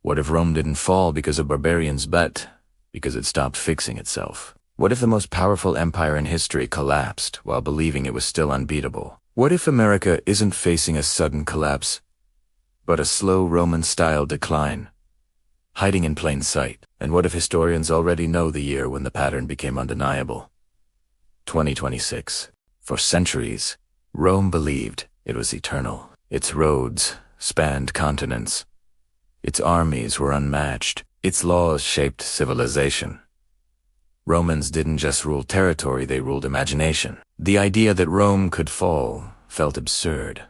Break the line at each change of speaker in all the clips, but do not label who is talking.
What if Rome didn't fall because of barbarians but because it stopped fixing itself? What if the most powerful empire in history collapsed while believing it was still unbeatable? What if America isn't facing a sudden collapse, but a slow Roman-style decline, hiding in plain sight? And what if historians already know the year when the pattern became undeniable? 2026. For centuries, Rome believed it was eternal. Its roads spanned continents. Its armies were unmatched. Its laws shaped civilization. Romans didn't just rule territory, they ruled imagination. The idea that Rome could fall felt absurd,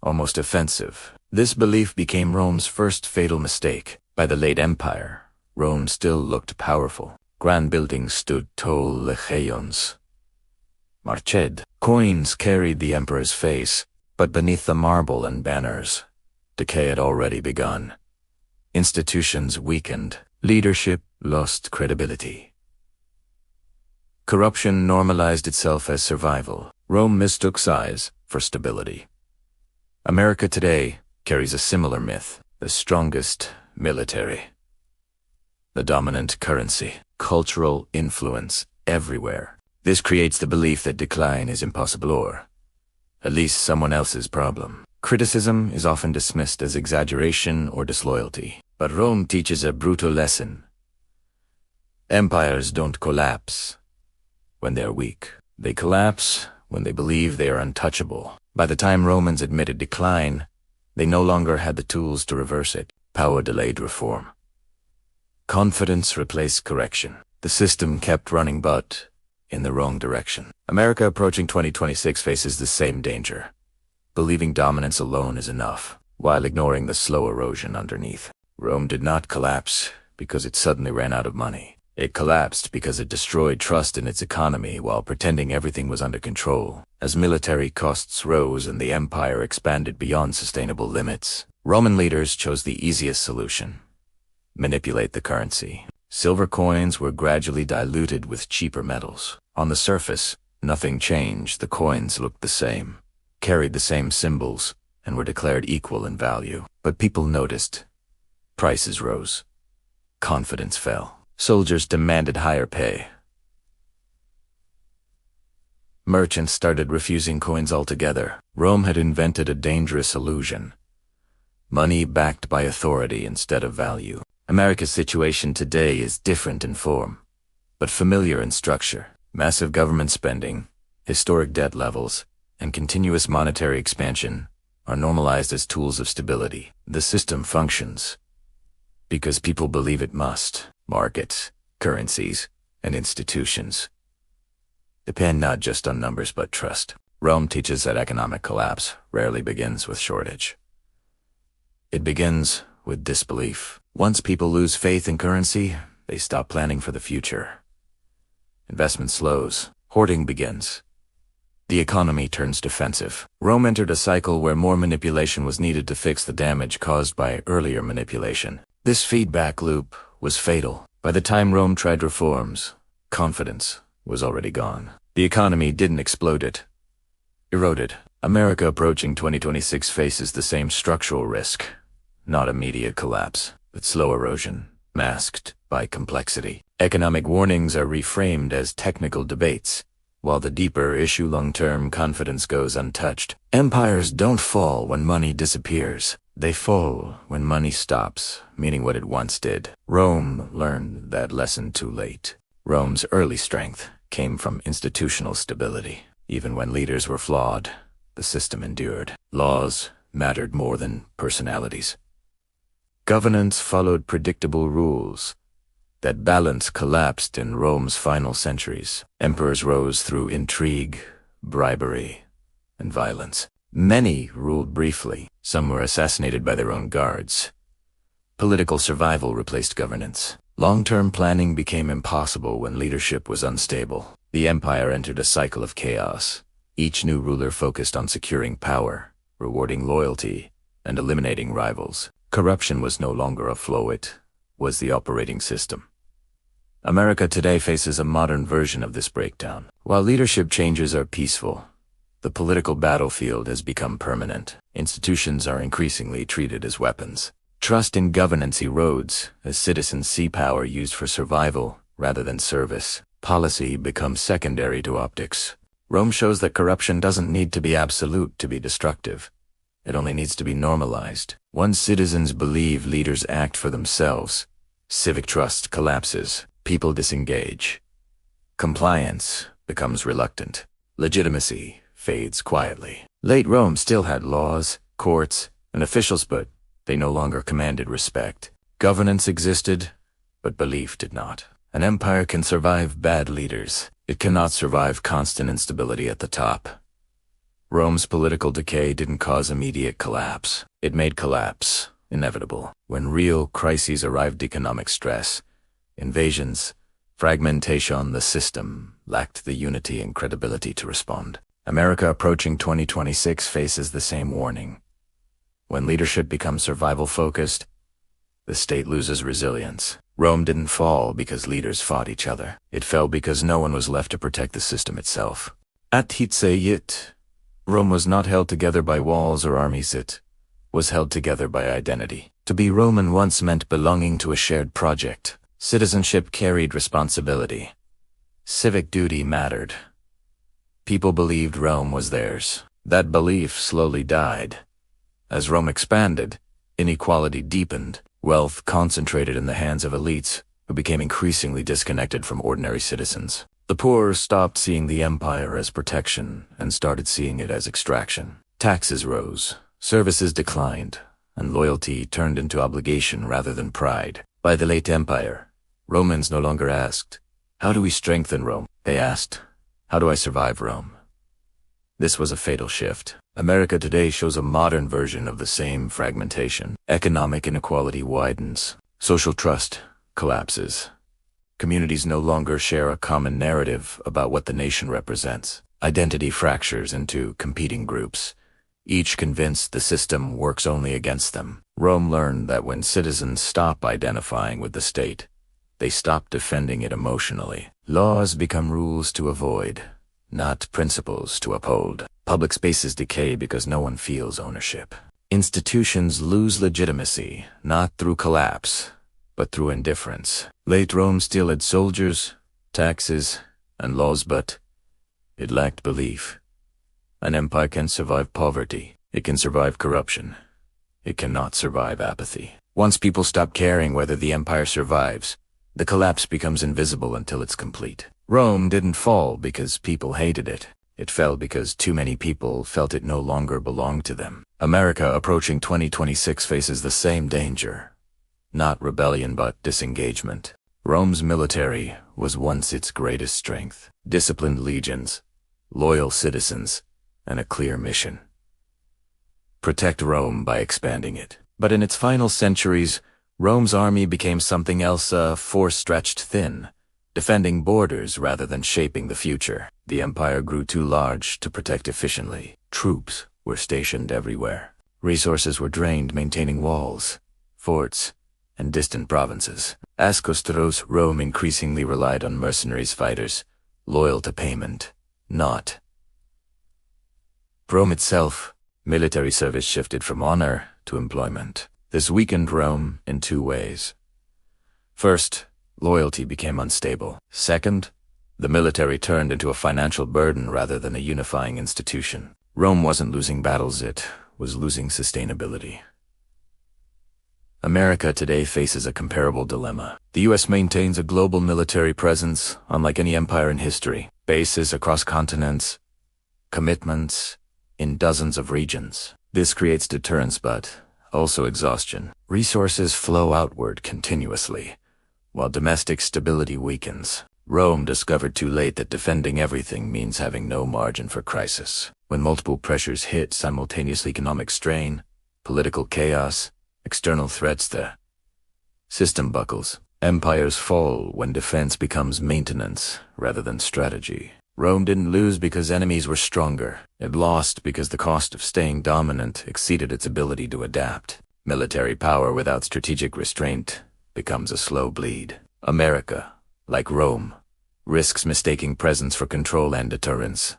almost offensive. This belief became Rome's first fatal mistake. By the late Empire, Rome still looked powerful. Grand buildings stood tall legions. Marched. Coins carried the emperor's face, but beneath the marble and banners, decay had already begun. Institutions weakened. Leadership lost credibility. Corruption normalized itself as survival. Rome mistook size for stability. America today carries a similar myth: the strongest military, the dominant currency, cultural influence everywhere. This creates the belief that decline is impossible or at least someone else's problem. Criticism is often dismissed as exaggeration or disloyalty, but Rome teaches a brutal lesson. Empires don't collapse when they're weak. They collapse when they believe they are untouchable. By the time Romans admitted decline, they no longer had the tools to reverse it. Power delayed reform. Confidence replaced correction. The system kept running but in the wrong direction. America approaching 2026 faces the same danger, believing dominance alone is enough, while ignoring the slow erosion underneath. Rome did not collapse because it suddenly ran out of money. It collapsed because it destroyed trust in its economy while pretending everything was under control. As military costs rose and the empire expanded beyond sustainable limits, Roman leaders chose the easiest solution: manipulate the currency. Silver coins were gradually diluted with cheaper metals. On the surface, nothing changed. The coins looked the same, carried the same symbols, and were declared equal in value. But people noticed. Prices rose. Confidence fell. Soldiers demanded higher pay. Merchants started refusing coins altogether. Rome had invented a dangerous illusion: money backed by authority instead of value. America's situation today is different in form, but familiar in structure. Massive government spending, historic debt levels, and continuous monetary expansion are normalized as tools of stability. The system functions because people believe it must. Markets, currencies, and institutions depend not just on numbers but trust. Rome teaches that economic collapse rarely begins with shortage. It begins with disbelief. Once people lose faith in currency, they stop planning for the future. Investment slows. Hoarding begins. The economy turns defensive. Rome entered a cycle where more manipulation was needed to fix the damage caused by earlier manipulation. This feedback loop was fatal. By the time Rome tried reforms, confidence was already gone. The economy didn't explode, it eroded. America approaching 2026 faces the same structural risk: not immediate collapse, but slow erosion, masked by complexity. Economic warnings are reframed as technical debates, while the deeper issue, long-term confidence, goes untouched. Empires don't fall when money disappears. They fall when money stops, meaning what it once did. Rome learned that lesson too late. Rome's early strength came from institutional stability. Even when leaders were flawed, the system endured. Laws mattered more than personalities. Governance followed predictable rules. That balance collapsed in Rome's final centuries. Emperors rose through intrigue, bribery, and violence. Many ruled briefly. Some were assassinated by their own guards. Political survival replaced governance. Long-term planning became impossible when leadership was unstable. The empire entered a cycle of chaos. Each new ruler focused on securing power, rewarding loyalty, and eliminating rivals. Corruption was no longer a flaw, it was the operating system. America today faces a modern version of this breakdown. While leadership changes are peaceful, the political battlefield has become permanent. Institutions are increasingly treated as weapons. Trust in governance erodes as citizens see power used for survival rather than service. Policy becomes secondary to optics. Rome shows that corruption doesn't need to be absolute to be destructive. It only needs to be normalized. Once citizens believe leaders act for themselves, civic trust collapses, people disengage. Compliance becomes reluctant. Legitimacy fades quietly. Late Rome still had laws, courts, and officials, but they no longer commanded respect. Governance existed, but belief did not. An empire can survive bad leaders. It cannot survive constant instability at the top. Rome's political decay didn't cause immediate collapse. It made collapse inevitable. When real crises arrived, economic stress, invasions, fragmentation, the system lacked the unity and credibility to respond. America approaching 2026 faces the same warning. When leadership becomes survival-focused, the state loses resilience. Rome didn't fall because leaders fought each other. It fell because no one was left to protect the system itself. At Hitseyit, Rome was not held together by walls or armies, it was held together by identity. To be Roman once meant belonging to a shared project. Citizenship carried responsibility. Civic duty mattered. People believed Rome was theirs. That belief slowly died. As Rome expanded, inequality deepened. Wealth concentrated in the hands of elites who became increasingly disconnected from ordinary citizens. The poor stopped seeing the empire as protection and started seeing it as extraction. Taxes rose, services declined, and loyalty turned into obligation rather than pride. By the late empire, Romans no longer asked, "How do we strengthen Rome?" They asked, "How do I survive Rome?" This was a fatal shift. America today shows a modern version of the same fragmentation. Economic inequality widens. Social trust collapses. Communities no longer share a common narrative about what the nation represents. Identity fractures into competing groups, each convinced the system works only against them. Rome learned that when citizens stop identifying with the state, they stop defending it emotionally. Laws become rules to avoid, not principles to uphold. Public spaces decay because no one feels ownership. Institutions lose legitimacy, not through collapse, but through indifference. Late Rome still had soldiers, taxes, and laws, but it lacked belief. An empire can survive poverty. It can survive corruption. It cannot survive apathy. Once people stop caring whether the empire survives, the collapse becomes invisible until it's complete. Rome didn't fall because people hated it. It fell because too many people felt it no longer belonged to them. America approaching 2026 faces the same danger. Not rebellion, but disengagement. Rome's military was once its greatest strength. Disciplined legions, loyal citizens, and a clear mission. Protect Rome by expanding it. But in its final centuries, Rome's army became something else, a force stretched thin, defending borders rather than shaping the future. The empire grew too large to protect efficiently. Troops were stationed everywhere. Resources were drained maintaining walls, forts, and distant provinces. As Costros, Rome increasingly relied on mercenaries fighters, loyal to payment, not. Rome itself, military service shifted from honor to employment. This weakened Rome in two ways. First, loyalty became unstable. Second, the military turned into a financial burden rather than a unifying institution. Rome wasn't losing battles, it was losing sustainability. America today faces a comparable dilemma. The U.S. maintains a global military presence unlike any empire in history. Bases across continents, commitments in dozens of regions. This creates deterrence but also exhaustion. Resources flow outward continuously, while domestic stability weakens. Rome discovered too late that defending everything means having no margin for crisis. When multiple pressures hit simultaneously, economic strain, political chaos, external threats, the system buckles. Empires fall when defense becomes maintenance rather than strategy. Rome didn't lose because enemies were stronger. It lost because the cost of staying dominant exceeded its ability to adapt. Military power without strategic restraint becomes a slow bleed. America, like Rome, risks mistaking presence for control and deterrence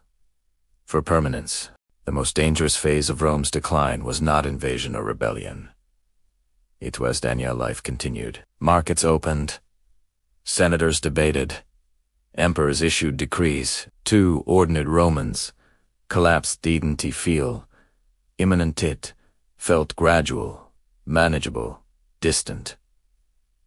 for permanence. The most dangerous phase of Rome's decline was not invasion or rebellion. It was Danielle. Life continued. Markets opened. Senators debated. Emperors issued decrees. 2 ordinary Romans. Collapse didn't feel imminent. It felt gradual, manageable, distant.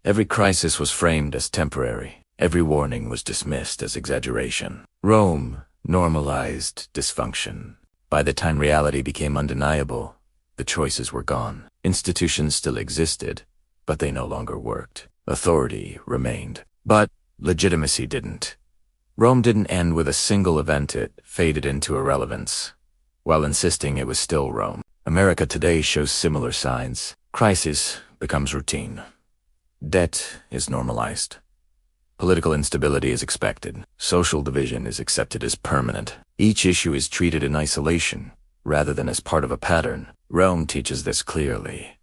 Every crisis was framed as temporary. Every warning was dismissed as exaggeration. Rome normalized dysfunction. By the time reality became undeniable, the choices were gone. Institutions still existed, but they no longer worked. Authority remained, but legitimacy didn't. Rome didn't end with a single event. It faded into irrelevance, while insisting it was still Rome. America today shows similar signs. Crisis becomes routine. Debt is normalized. Political instability is expected. Social division is accepted as permanent. Each issue is treated in isolation, rather than as part of a pattern. Rome teaches this clearly.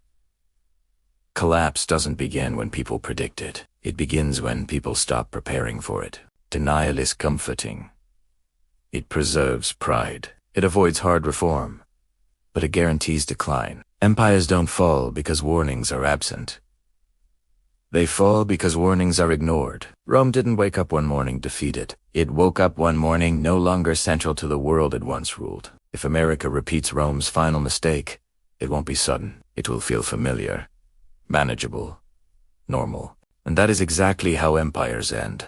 Collapse doesn't begin when people predict it. It begins when people stop preparing for it. Denial is comforting. It preserves pride. It avoids hard reform, but it guarantees decline. Empires don't fall because warnings are absent. They fall because warnings are ignored. Rome didn't wake up one morning defeated. It woke up one morning no longer central to the world it once ruled. If America repeats Rome's final mistake, it won't be sudden. It will feel familiar, manageable, normal. And that is exactly how empires end.